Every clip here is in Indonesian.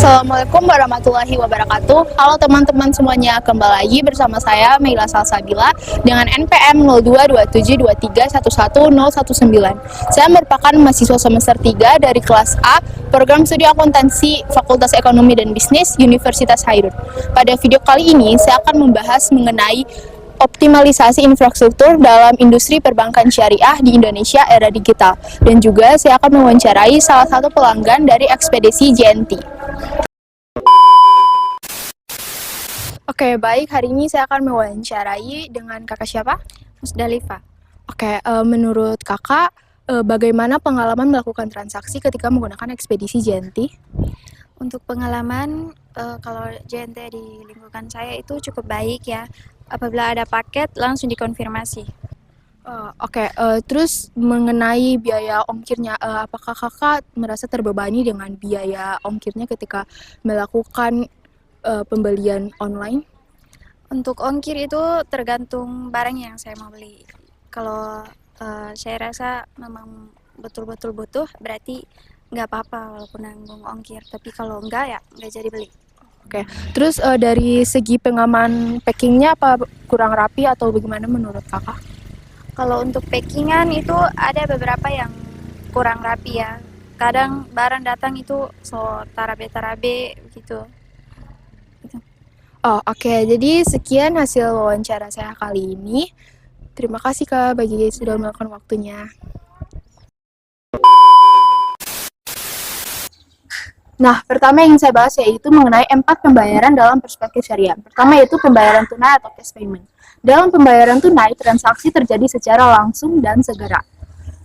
Assalamualaikum warahmatullahi wabarakatuh. Halo teman-teman semuanya, kembali lagi bersama saya Meila Salsabila dengan NPM 022723111019. Saya merupakan mahasiswa semester 3 dari kelas A, Program Studi Akuntansi Fakultas Ekonomi dan Bisnis Universitas Hairun. Pada video kali ini saya akan membahas mengenai optimalisasi infrastruktur dalam industri perbankan syariah di Indonesia era digital. Dan juga saya akan mewawancarai salah satu pelanggan dari ekspedisi JNT. Oke, baik. Hari ini saya akan mewawancarai dengan kakak siapa? Musdalifah. Oke, menurut kakak, bagaimana pengalaman melakukan transaksi ketika menggunakan ekspedisi JNT? Untuk pengalaman, kalau JNT di lingkungan saya itu cukup baik ya. Apabila ada paket, langsung dikonfirmasi. Oke, terus mengenai biaya ongkirnya, apakah kakak merasa terbebani dengan biaya ongkirnya ketika melakukan pembelian online? Untuk ongkir itu tergantung barang yang saya mau beli. Kalau saya rasa memang betul-betul butuh, berarti nggak apa-apa walaupun nanggung ongkir. Tapi kalau enggak, ya nggak jadi beli. Oke, terus dari segi pengaman packingnya apa kurang rapi atau bagaimana menurut kakak? Kalau untuk packingan itu ada beberapa yang kurang rapi ya. Kadang barang datang itu so tarabe-tarabe gitu. Oke. Jadi sekian hasil wawancara saya kali ini. Terima kasih Kak bagi sudah meluangkan waktunya. Nah, pertama yang saya bahas yaitu mengenai 4 pembayaran dalam perspektif syariah. Pertama yaitu pembayaran tunai atau cash payment. Dalam pembayaran tunai, transaksi terjadi secara langsung dan segera.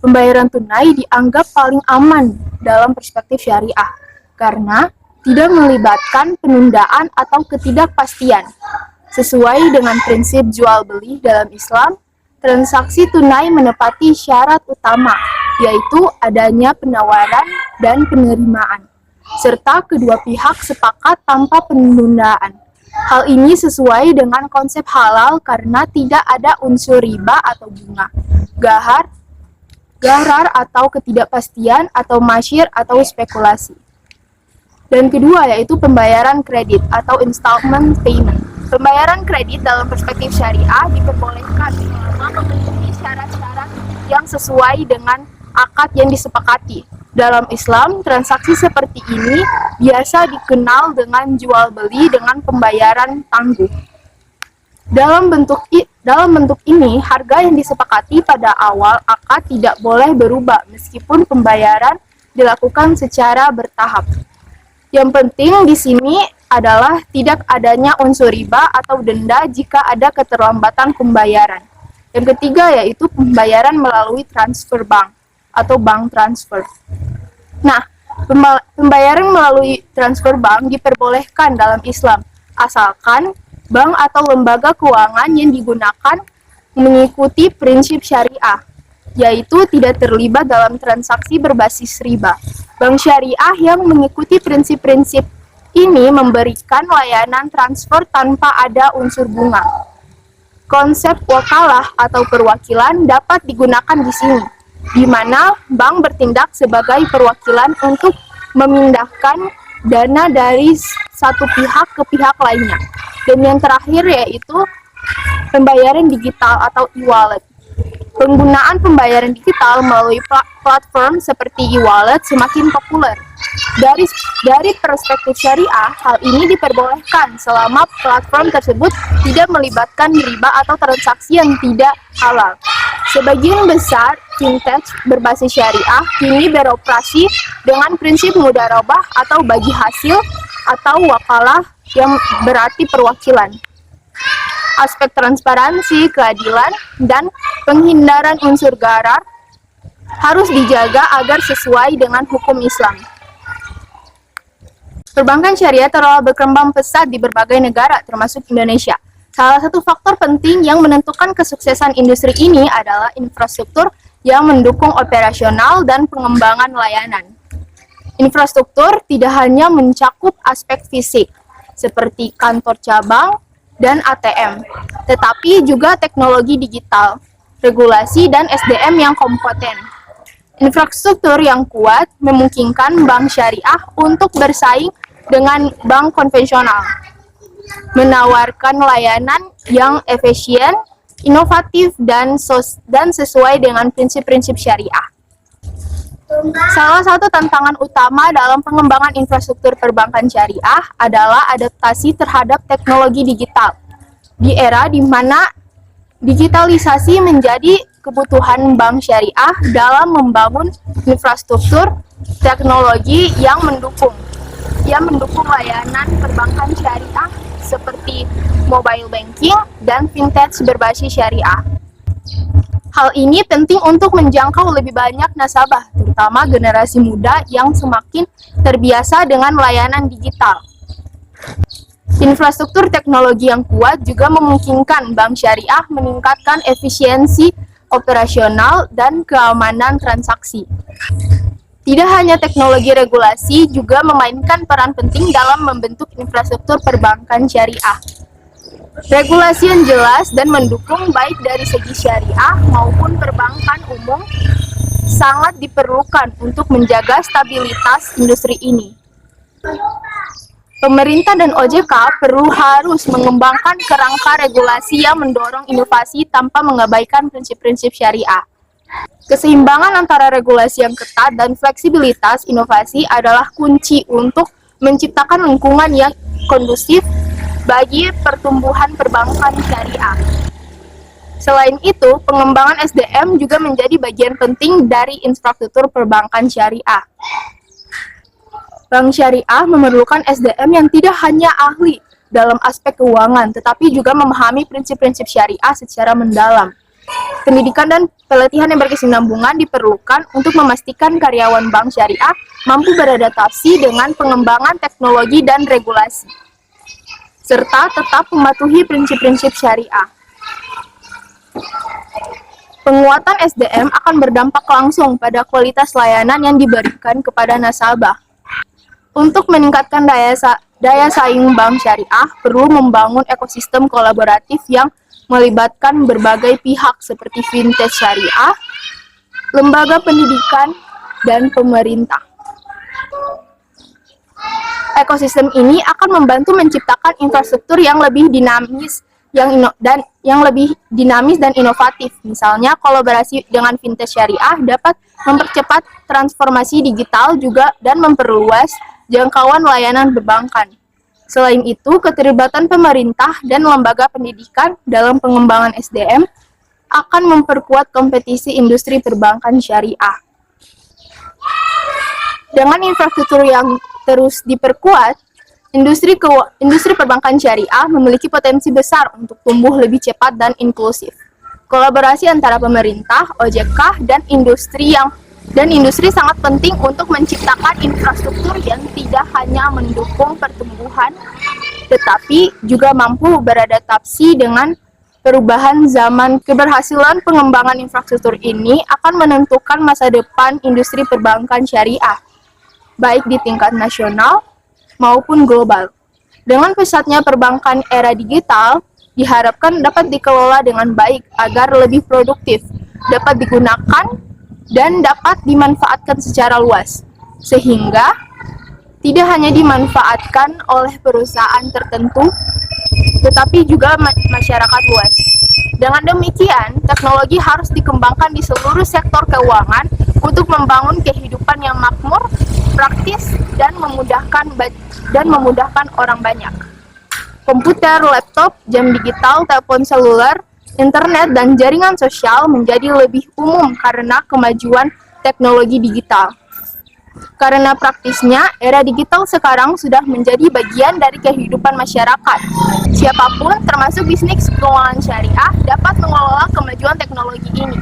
Pembayaran tunai dianggap paling aman dalam perspektif syariah karena tidak melibatkan penundaan atau ketidakpastian. Sesuai dengan prinsip jual beli dalam Islam, transaksi tunai menepati syarat utama, yaitu adanya penawaran dan penerimaan, serta kedua pihak sepakat tanpa penundaan. Hal ini sesuai dengan konsep halal karena tidak ada unsur riba atau bunga, garar atau ketidakpastian atau masyir atau spekulasi. Dan kedua yaitu pembayaran kredit atau installment payment. Pembayaran kredit dalam perspektif syariah diperbolehkan selama memenuhi syarat-syarat yang sesuai dengan akad yang disepakati. Dalam Islam, transaksi seperti ini biasa dikenal dengan jual beli dengan pembayaran tangguh. Dalam bentuk ini, harga yang disepakati pada awal akad tidak boleh berubah meskipun pembayaran dilakukan secara bertahap. Yang penting di sini adalah tidak adanya unsur riba atau denda jika ada keterlambatan pembayaran. Yang ketiga yaitu pembayaran melalui transfer bank atau bank transfer. Nah, pembayaran melalui transfer bank diperbolehkan dalam Islam, asalkan bank atau lembaga keuangan yang digunakan mengikuti prinsip syariah, yaitu tidak terlibat dalam transaksi berbasis riba. Bank syariah yang mengikuti prinsip-prinsip ini memberikan layanan transfer tanpa ada unsur bunga. Konsep wakalah atau perwakilan dapat digunakan di sini, di mana bank bertindak sebagai perwakilan untuk memindahkan dana dari satu pihak ke pihak lainnya. Dan yang terakhir yaitu pembayaran digital atau e-wallet. Penggunaan pembayaran digital melalui platform seperti e-wallet semakin populer. Dari perspektif syariah, hal ini diperbolehkan selama platform tersebut tidak melibatkan riba atau transaksi yang tidak halal. Sebagian besar fintech berbasis syariah kini beroperasi dengan prinsip mudharabah atau bagi hasil atau wakalah yang berarti perwakilan. Aspek transparansi, keadilan, dan penghindaran unsur garar harus dijaga agar sesuai dengan hukum Islam. Perbankan syariah telah berkembang pesat di berbagai negara, termasuk Indonesia. Salah satu faktor penting yang menentukan kesuksesan industri ini adalah infrastruktur yang mendukung operasional dan pengembangan layanan. Infrastruktur tidak hanya mencakup aspek fisik, seperti kantor cabang dan ATM, tetapi juga teknologi digital, regulasi, dan SDM yang kompeten. Infrastruktur yang kuat memungkinkan bank syariah untuk bersaing dengan bank konvensional, menawarkan layanan yang efisien, inovatif, dan sesuai dengan prinsip-prinsip syariah. Salah satu tantangan utama dalam pengembangan infrastruktur perbankan syariah adalah adaptasi terhadap teknologi digital. Di era di mana digitalisasi menjadi kebutuhan bank syariah dalam membangun infrastruktur teknologi yang mendukung layanan perbankan syariah seperti mobile banking dan fintech berbasis syariah. Hal ini penting untuk menjangkau lebih banyak nasabah, terutama generasi muda yang semakin terbiasa dengan layanan digital. Infrastruktur teknologi yang kuat juga memungkinkan bank syariah meningkatkan efisiensi operasional dan keamanan transaksi. Tidak hanya teknologi regulasi juga memainkan peran penting dalam membentuk infrastruktur perbankan syariah. Regulasi yang jelas dan mendukung baik dari segi syariah maupun perbankan umum sangat diperlukan untuk menjaga stabilitas industri ini. Pemerintah dan OJK harus mengembangkan kerangka regulasi yang mendorong inovasi tanpa mengabaikan prinsip-prinsip syariah. Keseimbangan antara regulasi yang ketat dan fleksibilitas inovasi adalah kunci untuk menciptakan lingkungan yang kondusif bagi pertumbuhan perbankan syariah. Selain itu, pengembangan SDM juga menjadi bagian penting dari infrastruktur perbankan syariah. Bank syariah memerlukan SDM yang tidak hanya ahli dalam aspek keuangan, tetapi juga memahami prinsip-prinsip syariah secara mendalam. Pendidikan dan pelatihan yang berkesinambungan diperlukan untuk memastikan karyawan bank syariah mampu beradaptasi dengan pengembangan teknologi dan regulasi, serta tetap mematuhi prinsip-prinsip syariah. Penguatan SDM akan berdampak langsung pada kualitas layanan yang diberikan kepada nasabah. Untuk meningkatkan daya saing bank syariah, perlu membangun ekosistem kolaboratif yang melibatkan berbagai pihak seperti fintech syariah, lembaga pendidikan, dan pemerintah. Ekosistem ini akan membantu menciptakan infrastruktur yang lebih dinamis dan inovatif. Misalnya, kolaborasi dengan fintech syariah dapat mempercepat transformasi digital juga dan memperluas jangkauan layanan perbankan. Selain itu, keterlibatan pemerintah dan lembaga pendidikan dalam pengembangan SDM akan memperkuat kompetisi industri perbankan syariah. Dengan infrastruktur yang terus diperkuat, industri perbankan syariah memiliki potensi besar untuk tumbuh lebih cepat dan inklusif. Kolaborasi antara pemerintah, OJK, dan industri sangat penting untuk menciptakan infrastruktur yang tidak hanya mendukung pertumbuhan, tetapi juga mampu beradaptasi dengan perubahan zaman. Keberhasilan pengembangan infrastruktur ini akan menentukan masa depan industri perbankan syariah, baik di tingkat nasional maupun global. Dengan pesatnya perbankan era digital, diharapkan dapat dikelola dengan baik agar lebih produktif, dapat digunakan, dan dapat dimanfaatkan secara luas, sehingga tidak hanya dimanfaatkan oleh perusahaan tertentu, tetapi juga masyarakat luas. Dengan demikian, teknologi harus dikembangkan di seluruh sektor keuangan untuk membangun kehidupan yang makmur, praktis, dan memudahkan orang banyak. Komputer, laptop, jam digital, telepon seluler, internet, dan jaringan sosial menjadi lebih umum karena kemajuan teknologi digital. Karena praktisnya, era digital sekarang sudah menjadi bagian dari kehidupan masyarakat. Siapapun, termasuk bisnis keuangan syariah, dapat mengelola kemajuan teknologi ini.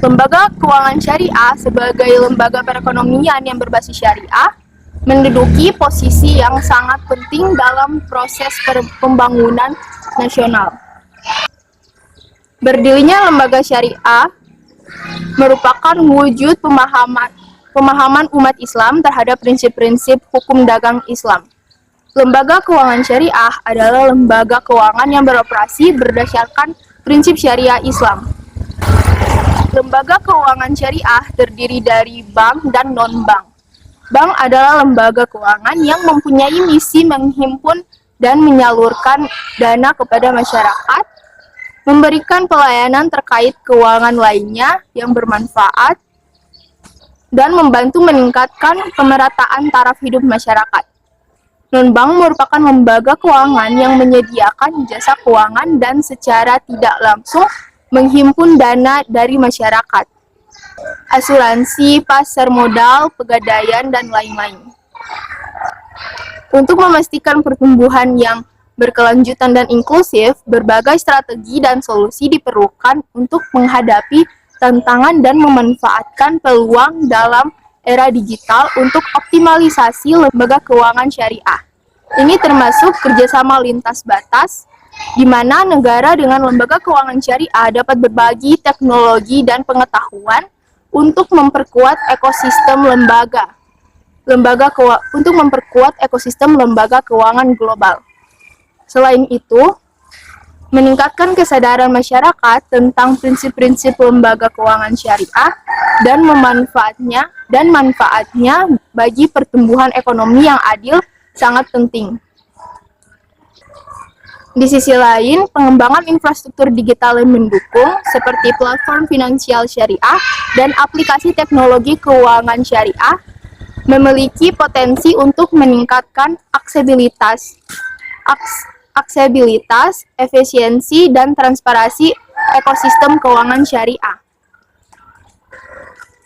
Lembaga keuangan syariah sebagai lembaga perekonomian yang berbasis syariah menduduki posisi yang sangat penting dalam proses pembangunan nasional. Berdirinya lembaga syariah merupakan wujud pemahaman umat Islam terhadap prinsip-prinsip hukum dagang Islam. Lembaga keuangan syariah adalah lembaga keuangan yang beroperasi berdasarkan prinsip syariah Islam. Lembaga keuangan syariah terdiri dari bank dan non-bank. Bank adalah lembaga keuangan yang mempunyai misi menghimpun dan menyalurkan dana kepada masyarakat, memberikan pelayanan terkait keuangan lainnya yang bermanfaat, dan membantu meningkatkan pemerataan taraf hidup masyarakat. Non-bank merupakan lembaga keuangan yang menyediakan jasa keuangan dan secara tidak langsung menghimpun dana dari masyarakat, asuransi, pasar modal, pegadaian, dan lain-lain. Untuk memastikan pertumbuhan yang berkelanjutan dan inklusif, berbagai strategi dan solusi diperlukan untuk menghadapi tantangan dan memanfaatkan peluang dalam era digital untuk optimalisasi lembaga keuangan syariah. Ini termasuk kerjasama lintas batas, di mana negara dengan lembaga keuangan syariah dapat berbagi teknologi dan pengetahuan untuk memperkuat ekosistem lembaga keuangan global. Selain itu, meningkatkan kesadaran masyarakat tentang prinsip-prinsip lembaga keuangan syariah dan manfaatnya bagi pertumbuhan ekonomi yang adil sangat penting. Di sisi lain, pengembangan infrastruktur digital yang mendukung seperti platform finansial syariah dan aplikasi teknologi keuangan syariah memiliki potensi untuk meningkatkan aksesibilitas, efisiensi, dan transparansi ekosistem keuangan syariah.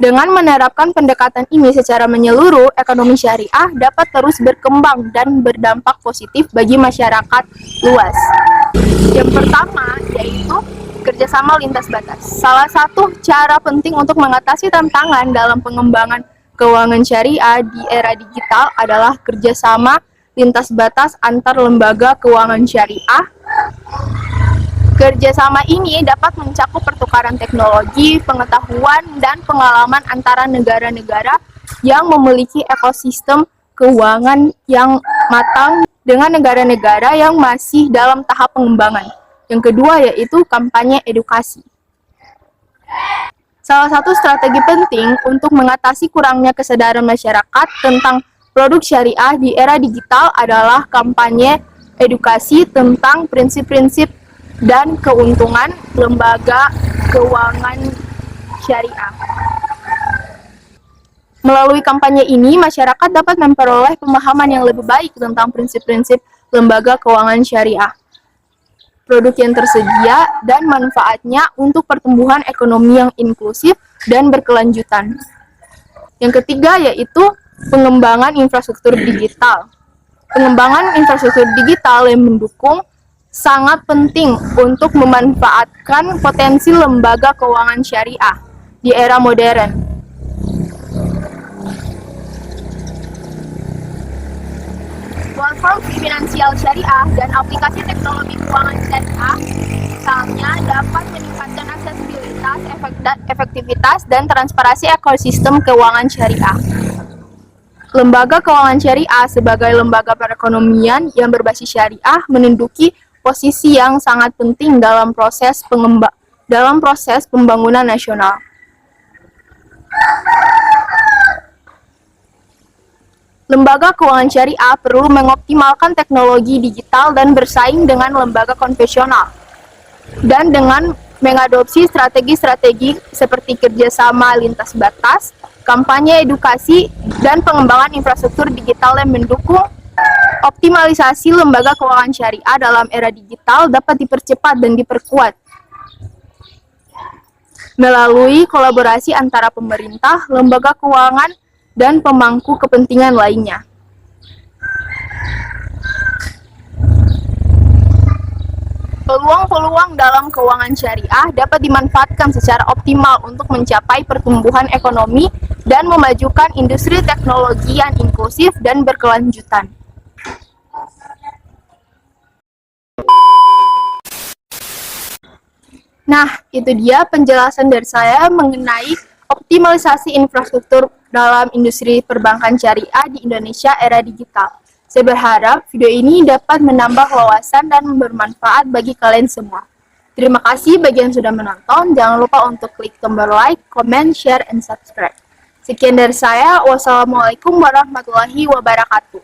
Dengan menerapkan pendekatan ini secara menyeluruh, ekonomi syariah dapat terus berkembang dan berdampak positif bagi masyarakat luas. Yang pertama yaitu kerjasama lintas batas. Salah satu cara penting untuk mengatasi tantangan dalam pengembangan keuangan syariah di era digital adalah kerjasama lintas batas antar lembaga keuangan syariah. Kerjasama ini dapat mencakup pertukaran teknologi, pengetahuan, dan pengalaman antara negara-negara yang memiliki ekosistem keuangan yang matang dengan negara-negara yang masih dalam tahap pengembangan. Yang kedua yaitu kampanye edukasi. Salah satu strategi penting untuk mengatasi kurangnya kesadaran masyarakat tentang produk syariah di era digital adalah kampanye edukasi tentang prinsip-prinsip dan keuntungan lembaga keuangan syariah. Melalui kampanye ini, masyarakat dapat memperoleh pemahaman yang lebih baik tentang prinsip-prinsip lembaga keuangan syariah, produk yang tersedia, dan manfaatnya untuk pertumbuhan ekonomi yang inklusif dan berkelanjutan. Yang ketiga yaitu pengembangan infrastruktur digital. Pengembangan infrastruktur digital yang mendukung sangat penting untuk memanfaatkan potensi lembaga keuangan syariah di era modern. Platform finansial syariah dan aplikasi teknologi keuangan syariah misalnya dapat meningkatkan aksesibilitas, efektivitas, dan transparansi ekosistem keuangan syariah. Lembaga keuangan syariah sebagai lembaga perekonomian yang berbasis syariah menduduki posisi yang sangat penting dalam proses pembangunan nasional. Lembaga keuangan syariah perlu mengoptimalkan teknologi digital dan bersaing dengan lembaga konvensional, dan dengan mengadopsi strategi-strategi seperti kerjasama lintas batas, kampanye edukasi, dan pengembangan infrastruktur digital yang mendukung optimalisasi lembaga keuangan syariah dalam era digital dapat dipercepat dan diperkuat melalui kolaborasi antara pemerintah, lembaga keuangan, dan pemangku kepentingan lainnya. Peluang-peluang dalam keuangan syariah dapat dimanfaatkan secara optimal untuk mencapai pertumbuhan ekonomi dan memajukan industri teknologi yang inklusif dan berkelanjutan. Nah, itu dia penjelasan dari saya mengenai optimalisasi infrastruktur dalam industri perbankan syariah di Indonesia era digital. Saya berharap video ini dapat menambah wawasan dan bermanfaat bagi kalian semua. Terima kasih bagi yang sudah menonton. Jangan lupa untuk klik tombol like, comment, share, and subscribe. Sekian dari saya. Wassalamualaikum warahmatullahi wabarakatuh.